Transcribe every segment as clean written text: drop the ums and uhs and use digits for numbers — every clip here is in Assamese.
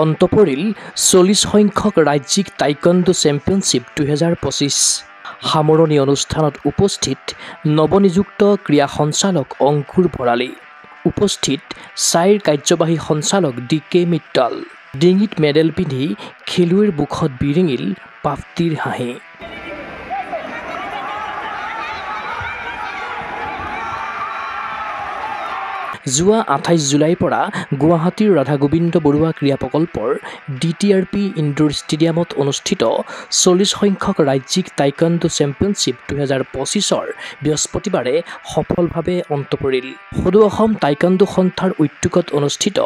অন্ত পৰিল 40 সংখ্যক ৰাজ্যিক টাইকোৱাণ্ডো চেম্পিয়নশ্বিপ 2025 সামৰণি অনুষ্ঠানত উপস্থিত নৱনিযুক্ত ক্ৰীড়া সঞ্চালক অংকুৰ ভৰালী উপস্থিত সাইৰ কাৰ্যবাহী সঞ্চালক DK মিট্টাল ডিঙিত মেডেল পিন্ধি খেলুৱৈৰ বুখত বিৰিঙিল প্ৰাপ্তিৰ হাঁহি যোৱা 28 জুলাইৰ পৰা গুৱাহাটীৰ ৰাধা গোবিন্দ বৰুৱা ক্ৰীড়া প্ৰকল্পৰ DTRP ইনডোৰ ষ্টেডিয়ামত অনুষ্ঠিত 40 সংখ্যক ৰাজ্যিক টাইকোৱাণ্ডো চেম্পিয়নশ্বিপ 2025ৰ বৃহস্পতিবাৰে সফলভাৱে অন্ত পৰিল। সদৌ অসম টাইকোৱাণ্ডো সন্থাৰ উদ্যোগত অনুষ্ঠিত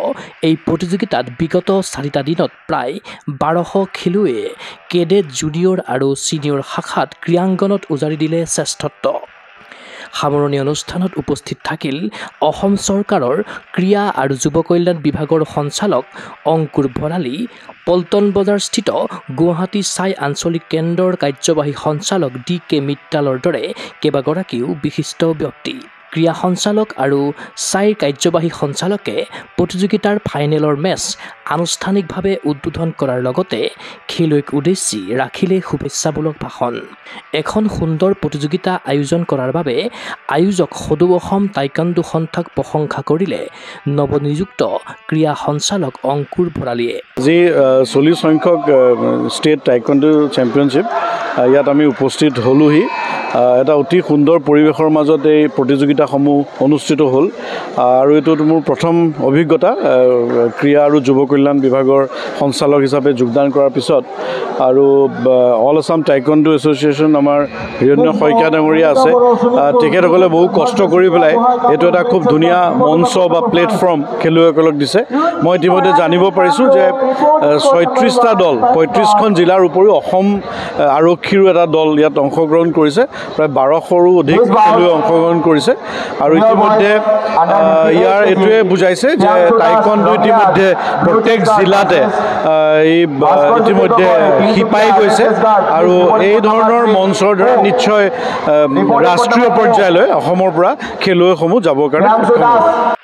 এই প্ৰতিযোগিতাত বিগত 4টা দিনত প্ৰায় 1200 খেলুৱৈয়ে কেডেট জুনিয়ৰ আৰু ছিনিয়ৰ শাখাত ক্ৰীড়াংগনত উজাৰি দিলে শ্ৰেষ্ঠত্ব। সামৰণি অনুষ্ঠানত উপস্থিত থাকিল অসম চৰকাৰৰ ক্ৰীড়া আৰু যুৱ কল্যাণ বিভাগৰ সঞ্চালক অংকুৰ ভৰালী পল্টন বজাৰস্থিত গুৱাহাটী সাই আঞ্চলিক কেন্দ্ৰৰ কাৰ্যবাহী সঞ্চালক DK মিট্টালৰ দৰে কেইবাগৰাকীও বিশিষ্ট ব্যক্তি ক্ৰীড়া সঞ্চালক আৰু সাইৰ কাৰ্যবাহী সঞ্চালকে প্ৰতিযোগিতাৰ ফাইনেলৰ মেচ আনুষ্ঠানিকভাৱে উদ্বোধন কৰাৰ লগতে খেলুৱৈক উদ্দেশ্যি ৰাখিলে শুভেচ্ছামূলক ভাষণ। এখন সুন্দৰ প্ৰতিযোগিতা আয়োজন কৰাৰ বাবে আয়োজক সদৌ অসম টাইকোৱাণ্ডো সন্থাক প্ৰশংসা কৰিলে নৱনিযুক্ত ক্ৰীড়া সঞ্চালক অংকুৰ ভৰালীয়ে। আজি 40 সংখ্যক ষ্টেট টাইকোৱাণ্ডো চেম্পিয়নশ্বিপ ইয়াত আমি উপস্থিত হলোহি। এটা অতি সুন্দৰ পৰিৱেশৰ মাজত এই প্ৰতিযোগিতাসমূহ অনুষ্ঠিত হ'ল আৰু এইটো মোৰ প্ৰথম অভিজ্ঞতা ক্ৰীড়া আৰু যুৱ কল্যাণ বিভাগৰ সঞ্চালক হিচাপে যোগদান কৰাৰ পিছত। আৰু অল আছাম টাইকোৱাণ্ডো এছ'চিয়েশ্যন আমাৰ হিৰণ্য শইকীয়া ডাঙৰীয়া আছে, তেখেতসকলে বহু কষ্ট কৰি পেলাই এইটো এটা খুব ধুনীয়া মঞ্চ বা প্লেটফৰ্ম খেলুৱৈসকলক দিছে। মই ইতিমধ্যে জানিব পাৰিছোঁ যে 36টা দল 35খন জিলাৰ উপৰিও অসম আৰক্ষীৰো এটা দল ইয়াত অংশগ্ৰহণ কৰিছে। প্ৰায় 1200ৰো অধিক খেলুৱৈ অংশগ্ৰহণ কৰিছে আৰু ইতিমধ্যে ইয়াৰ এইটোৱে বুজাইছে যে টাইকোৱাণ্ডো ইতিমধ্যে প্ৰত্যেক জিলাতে ইতিমধ্যে শিপাই গৈছে আৰু এই ধৰণৰ মঞ্চৰ দ্বাৰা নিশ্চয় ৰাষ্ট্ৰীয় পৰ্যায়লৈ অসমৰ পৰা খেলুৱৈসমূহ যাবৰ কাৰণে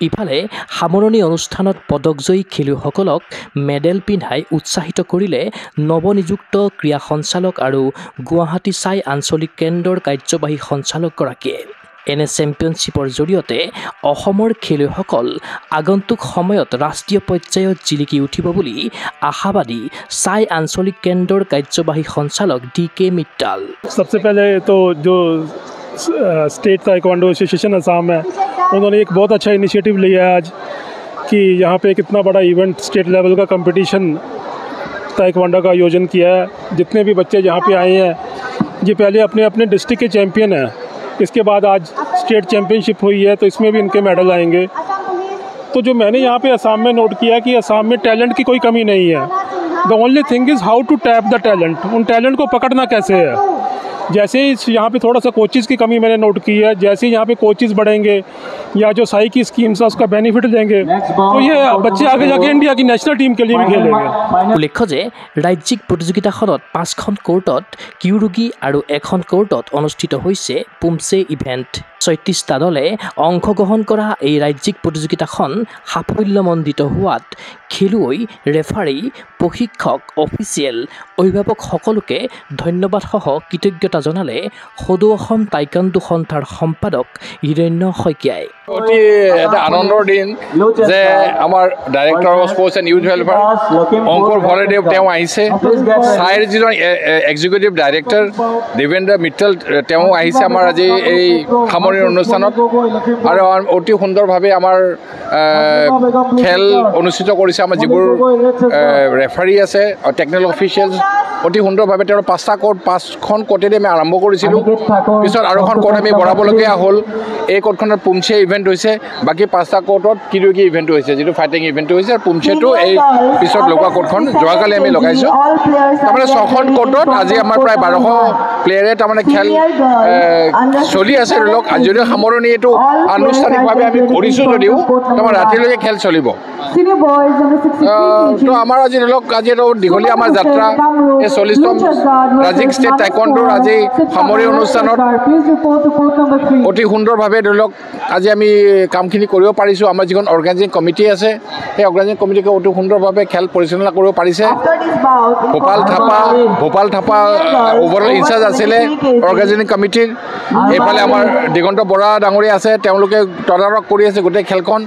ইফালে সামৰণি অনুষ্ঠানত পদকজয়ী খেলুৱৈসকলক মেডেল পিন্ধাই উৎসাহিত কৰিলে নৱনিযুক্ত ক্ৰীড়া সঞ্চালক আৰু গুৱাহাটী সাই আঞ্চলিক কেন্দ্ৰৰ কাৰ্যবাহী সঞ্চালকগৰাকীয়ে। এনে চেম্পিয়নশ্বিপৰ জৰিয়তে অসমৰ খেলুৱৈসকল আগন্তুক সময়ত ৰাষ্ট্ৰীয় পৰ্যায়ত জিলিকি উঠিব বুলি আশাবাদী সাই আঞ্চলিক কেন্দ্ৰৰ কাৰ্যবাহী সঞ্চালক DK মিট্টাল। सबसे पहले तो जो स्टेट टाइकवांडो एसोसिएशन असम है उन्होंने एक बहुत अच्छा इनिशिएटिव लिया है आज कि यहाँ पे एक इतना बड़ा इवेंट स्टेट लेवल का कंपटीशन टाइकवांडो का आयोजन किया है। जितने भी बच्चे यहाँ पे आए हैं ये पहले अपने अपने डिस्ट्रिक्ट के चैम्पियन हैं, इसके बाद आज स्टेट चैम्पियनशिप हुई है तो इसमें भी इनके मेडल आएंगे। तो जो मैंने यहाँ पे असम में नोट किया कि असम में टैलेंट की कोई कमी नहीं है। The only thing is how to tap the talent, उन टैलेंट को पकड़ना कैसे है। जैसे ही यहाँ पे थोड़ा सा कोचेज़ की कमी मैंने नोट की है, जैसे ही यहाँ पे कोचेज़ बढ़ेंगे या जो साई की स्कीम्स है उसका बेनिफिट देंगे तो ये बच्चे आगे जाके इंडिया की नेशनल टीम के लिए भी खेलेंगे। উল্লেখ্য যে ৰাজ্যিক প্ৰতিযোগিতাখনত 5খন কোৰ্টত কিউৰুগী আৰু এখন কোৰ্টত অনুষ্ঠিত হৈছে পুমছে ইভেণ্ট। 36টা দলে অংশগ্ৰহণ কৰা এই ৰাজ্যিক প্ৰতিযোগিতাখন সাফল্যমণ্ডিত হোৱাত খেলুৱৈ, ৰেফাৰী, প্ৰশিক্ষক, অফিচিয়েল, অভিভাৱক সকলোকে ধন্যবাদসহ কৃতজ্ঞতা জনালে সদৌ অসম টাইকোৱাণ্ডো সন্থাৰ সম্পাদক হিৰণ্য শইকীয়াই। অতি এটা আনন্দৰ দিন যে আমাৰ director of sports and youth welfare Ankur Bharalidev তেওঁ আহিছে, সাইৰ যিজন এক্সিকিউটিভ ডাইৰেক্টৰ দেৱেন্দ্ৰ মিট্টাল তেওঁ আহিছে আমাৰ আজি এই সামৰণি অনুষ্ঠানত আৰু অতি সুন্দৰভাৱে আমাৰ খেল অনুষ্ঠিত কৰিছে। আমাৰ যিবোৰ ৰেফাৰী আছে আৰু টেকনিকেল অফিচিয়েলছ অতি সুন্দৰভাৱে তেওঁৰ 5খন কোৰ্টেদি আমি আৰম্ভ কৰিছিলোঁ, পিছত আৰু এখন কোৰ্ট আমি বঢ়াবলগীয়া হ'ল। এই কোৰ্টখনত পুমছে ইভেণ্ট হৈছে, বাকী 5টা কোৰ্টত কিৰুগী ইভেণ্ট হৈছে, যিটো ফাইটিং ইভেণ্টটো হৈছে। আৰু পুমছেটো এই পিছত লগোৱা কোৰ্টখন যোৱাকালি আমি লগাইছোঁ। তাৰমানে 6খন কোৰ্টত আজি আমাৰ প্ৰায় 1200 প্লেয়াৰে তাৰমানে খেল চলি আছে। ধৰি লওক যদিও সামৰণি এইটো আনুষ্ঠানিকভাৱে আমি কৰিছোঁ যদিও তোমাৰ ৰাতিলৈকে খেল চলিব। তো আমাৰ আজি ধৰি লওক আজি এইটো দীঘলীয়া আমাৰ যাত্ৰা এই 40তম ৰাজ্যিক ষ্টেট টাইকোৱাণ্ডোৰ আজি আজি সামৰি অনুষ্ঠানত অতি সুন্দৰভাৱে ধৰি লওক আজি আমি কামখিনি কৰিব পাৰিছোঁ আমাৰ যিখন অৰ্গেনাইজিং কমিটি আছে সেই অৰ্গেনাইজিং কমিটিকে অতি সুন্দৰভাৱে খেল পৰিচালনা কৰিব পাৰিছে ভূপাল থাপা ওভাৰঅল ইনচাৰ্জ আছিলে অৰ্গেনাইজিং কমিটিৰ এইফালে আমাৰ দিগন্ত বৰা ডাঙৰীয়া আছে তেওঁলোকে তদাৰক কৰি আছে গোটেই খেলখন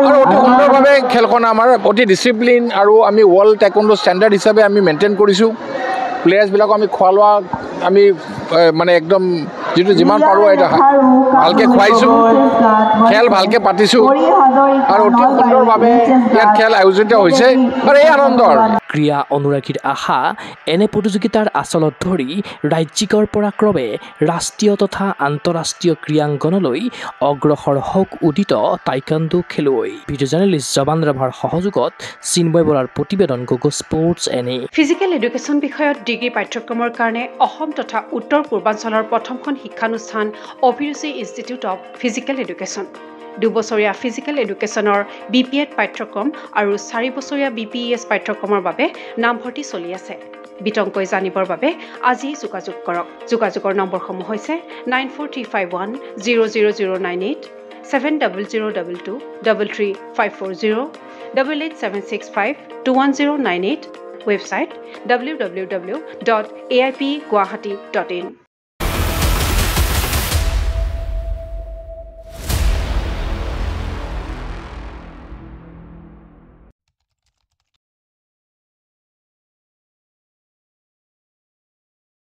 আৰু অতি সুন্দৰভাৱে খেলখন আমাৰ অতি ডিচিপ্লিন আৰু আমি ৱৰ্ল্ড টাইকোৱাণ্ডো ষ্টেণ্ডাৰ্ড হিচাপে আমি মেইনটেইন কৰিছোঁ প্লেয়াৰ্ছবিলাকক আমি খোৱা লোৱা আমি মানে একদম যিটো যিমান পাৰোঁ এটা ভালকৈ খুৱাইছোঁ খেল ভালকৈ পাতিছোঁ আৰু অতি সুন্দৰভাৱে ইয়াত খেল আয়োজিত হৈছে আৰু এই আনন্দৰ ক্ৰীড়া অনুৰাগীৰ আশা এনে প্ৰতিযোগিতাৰ আচলত ধৰি ৰাজ্যিকৰ পৰা ক্ৰমে ৰাষ্ট্ৰীয় তথা আন্তঃৰাষ্ট্ৰীয় ক্ৰীড়াংগনলৈ অগ্ৰসৰ হওক উদিত টাইকাণ্ডো খেলুৱৈ ভিডিঅ' জাৰ্নেলিষ্ট জৱান ৰাভাৰ সহযোগত চিন্ময় বৰাৰ প্ৰতিবেদন গগো স্পৰ্টছ এনে ফিজিকেল এডুকেশ্যন বিষয়ত ডিগ্ৰী পাঠ্যক্ৰমৰ কাৰণে অসম তথা উত্তৰ পূৰ্বাঞ্চলৰ প্ৰথমখন শিক্ষানুষ্ঠান অভিৰুচি ইনষ্টিটিউট অৱ ফিজিকেল এডুকেশ্যন 2 বছৰীয়া ফিজিকেল এডুকেশ্যনৰ BPEd পাঠ্যক্ৰম আৰু 4 বছৰীয়া BPES পাঠ্যক্ৰমৰ বাবে নামভৰ্তি চলি আছে বিতংকৈ জানিবৰ বাবে আজি যোগাযোগ কৰক যোগাযোগৰ নম্বৰসমূহ হৈছে 9435100098 7002233540 88765210098 website www.aipguwahati.in